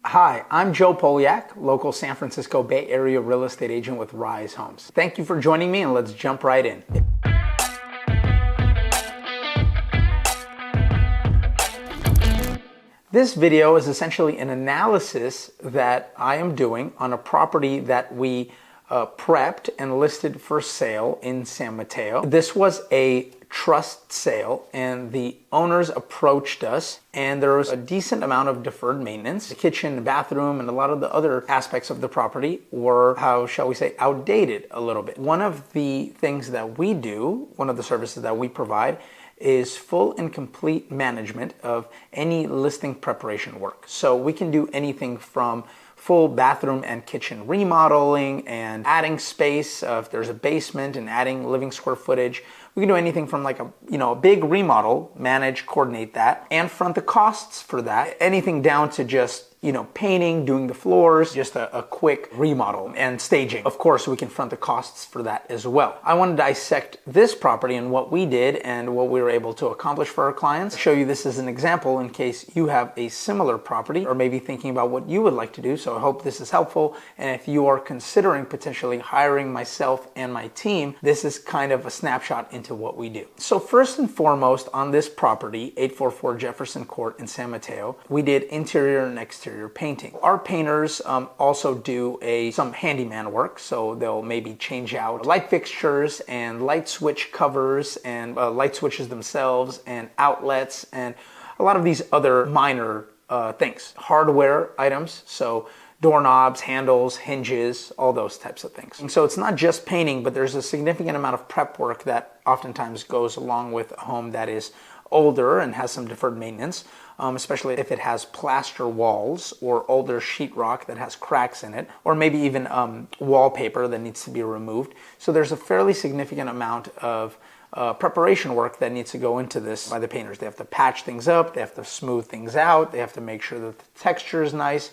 Hi, I'm Joe Poliak, local San Francisco Bay Area real estate agent with Rise Homes. Thank you for joining me, and let's jump right in. This video is essentially an analysis that I am doing on a property that we prepped and listed for sale in San Mateo. This was a trust sale, and the owners approached us, and there was a decent amount of deferred maintenance. The kitchen, the bathroom, and a lot of the other aspects of the property were, how shall we say, outdated a little bit. One of the things that we do, one of the services that we provide, is full and complete management of any listing preparation work. So we can do anything from full bathroom and kitchen remodeling and adding space, if there's a basement, and adding living square footage. We can do anything from like a big remodel, manage, coordinate that, and front the costs for that. Anything down to just painting, doing the floors, just a quick remodel and staging. Of course, we can front the costs for that as well. I want to dissect this property and what we did and what we were able to accomplish for our clients. Show you this as an example in case you have a similar property or maybe thinking about what you would like to do. So I hope this is helpful. And if you are considering potentially hiring myself and my team, this is kind of a snapshot into what we do. So first and foremost, on this property, 844 Jefferson Court in San Mateo, we did interior and exterior painting. Our painters also do some handyman work, so they'll maybe change out light fixtures and light switch covers and light switches themselves and outlets and a lot of these other minor things. Hardware items, so doorknobs, handles, hinges, all those types of things. And so it's not just painting, but there's a significant amount of prep work that oftentimes goes along with a home that is older and has some deferred maintenance, especially if it has plaster walls or older sheetrock that has cracks in it, or maybe even wallpaper that needs to be removed. So there's a fairly significant amount of preparation work that needs to go into this by the painters. They have to patch things up, they have to smooth things out, they have to make sure that the texture is nice.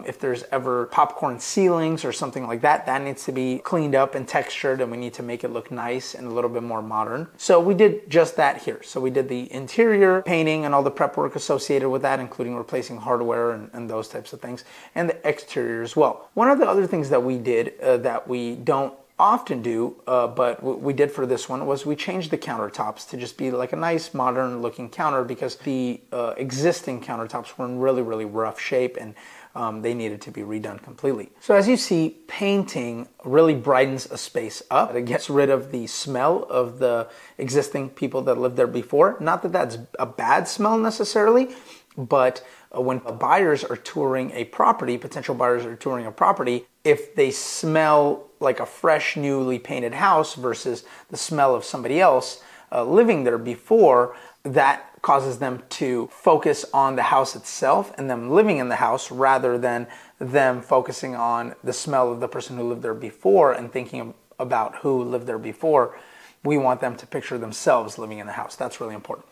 If there's ever popcorn ceilings or something like that, that needs to be cleaned up and textured, and we need to make it look nice and a little bit more modern. So we did just that here. So we did the interior painting and all the prep work associated with that, including replacing hardware and those types of things, and the exterior as well. One of the other things that we did that we don't often do, but we did for this one, was we changed the countertops to just be like a nice modern looking counter, because the existing countertops were in really, really rough shape, and they needed to be redone completely. So as you see, painting really brightens a space up. It gets rid of the smell of the existing people that lived there before. Not that that's a bad smell necessarily, but when buyers are touring a property, potential buyers are touring a property, if they smell like a fresh, newly painted house versus the smell of somebody else living there before, that causes them to focus on the house itself and them living in the house rather than them focusing on the smell of the person who lived there before and thinking about who lived there before. We want them to picture themselves living in the house. That's really important.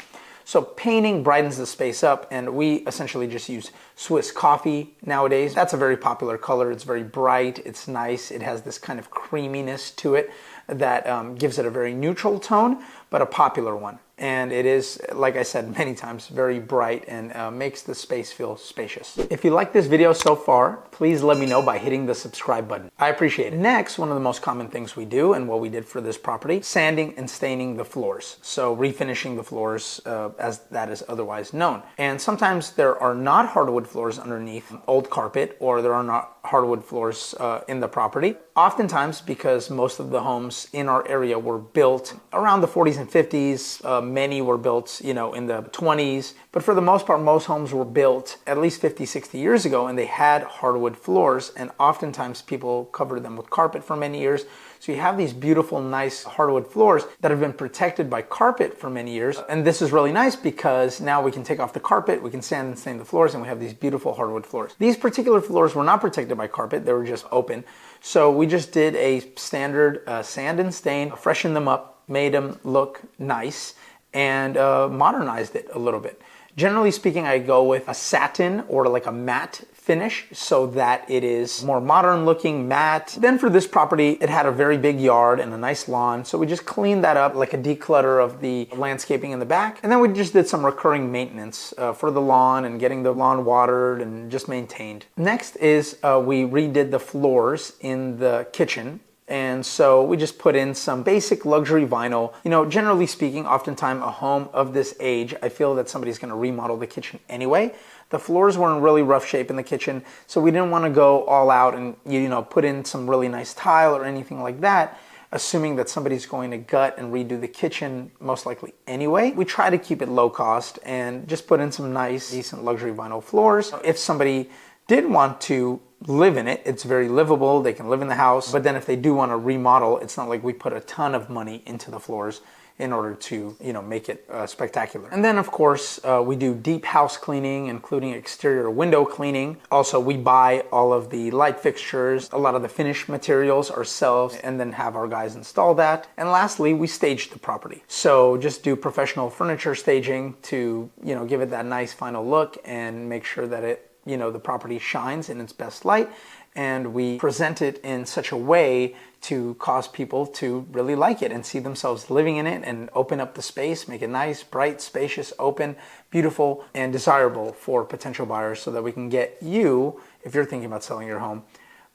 So painting brightens the space up, and we essentially just use Swiss coffee nowadays. That's a very popular color. It's very bright, it's nice, it has this kind of creaminess to it that gives it a very neutral tone, but a popular one. And it is, like I said many times, very bright and makes the space feel spacious. If you like this video so far, please let me know by hitting the subscribe button. I appreciate it. Next, one of the most common things we do, and what we did for this property, sanding and staining the floors. So refinishing the floors as that is otherwise known. And sometimes there are not hardwood floors underneath old carpet, or there are not hardwood floors in the property. Oftentimes, because most of the homes in our area were built around the 40s and 50s, many were built, in the 20s, but for the most part, most homes were built at least 50, 60 years ago, and they had hardwood floors, and oftentimes people covered them with carpet for many years. So you have these beautiful, nice hardwood floors that have been protected by carpet for many years. And this is really nice because now we can take off the carpet, we can sand and stain the floors, and we have these beautiful hardwood floors. These particular floors were not protected by carpet, they were just open. So we just did a standard sand and stain, freshened them up, made them look nice, and modernized it a little bit. Generally speaking, I go with a satin or like a matte finish so that it is more modern looking, matte. Then for this property, it had a very big yard and a nice lawn. So we just cleaned that up, like a declutter of the landscaping in the back. And then we just did some recurring maintenance for the lawn and getting the lawn watered and just maintained. Next is we redid the floors in the kitchen. And so we just put in some basic luxury vinyl. You know, generally speaking, oftentimes a home of this age, I feel that somebody's going to remodel the kitchen anyway. The floors were in really rough shape in the kitchen, so we didn't want to go all out and, you know, put in some really nice tile or anything like that, assuming that somebody's going to gut and redo the kitchen most likely anyway. We try to keep it low cost and just put in some nice, decent luxury vinyl floors. If somebody did want to live in it, it's very livable, they can live in the house, but then if they do want to remodel, it's not like we put a ton of money into the floors in order to, you know, make it spectacular. And then of course, we do deep house cleaning, including exterior window cleaning. Also, we buy all of the light fixtures, a lot of the finished materials ourselves, and then have our guys install that. And lastly, we stage the property. So just do professional furniture staging to, you know, give it that nice final look and make sure that it, you know, the property shines in its best light, and we present it in such a way to cause people to really like it and see themselves living in it and open up the space, make it nice, bright, spacious, open, beautiful, and desirable for potential buyers so that we can get you, if you're thinking about selling your home,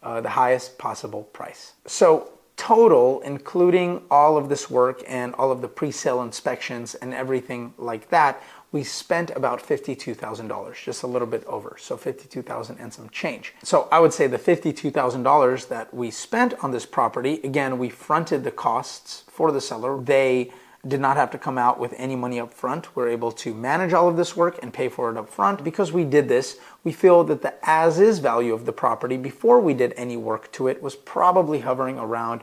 the highest possible price. So total, including all of this work and all of the pre-sale inspections and everything like that, we spent about $52,000, just a little bit over. So $52,000 and some change. So I would say the $52,000 that we spent on this property, again, we fronted the costs for the seller. They did not have to come out with any money up front. We're able to manage all of this work and pay for it up front. Because we did this, we feel that the as-is value of the property before we did any work to it was probably hovering around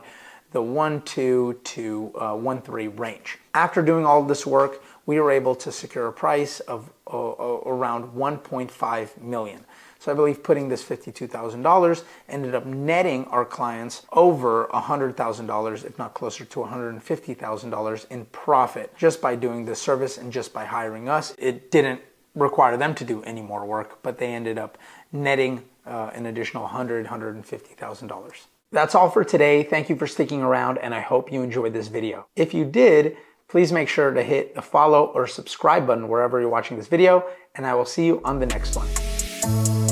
the 1.2 to 1.3 range. After doing all of this work, we were able to secure a price of around $1.5 million. So I believe putting this $52,000 ended up netting our clients over $100,000, if not closer to $150,000 in profit just by doing this service and just by hiring us. It didn't require them to do any more work, but they ended up netting an additional $150,000. That's all for today. Thank you for sticking around, and I hope you enjoyed this video. If you did, please make sure to hit the follow or subscribe button wherever you're watching this video, and I will see you on the next one.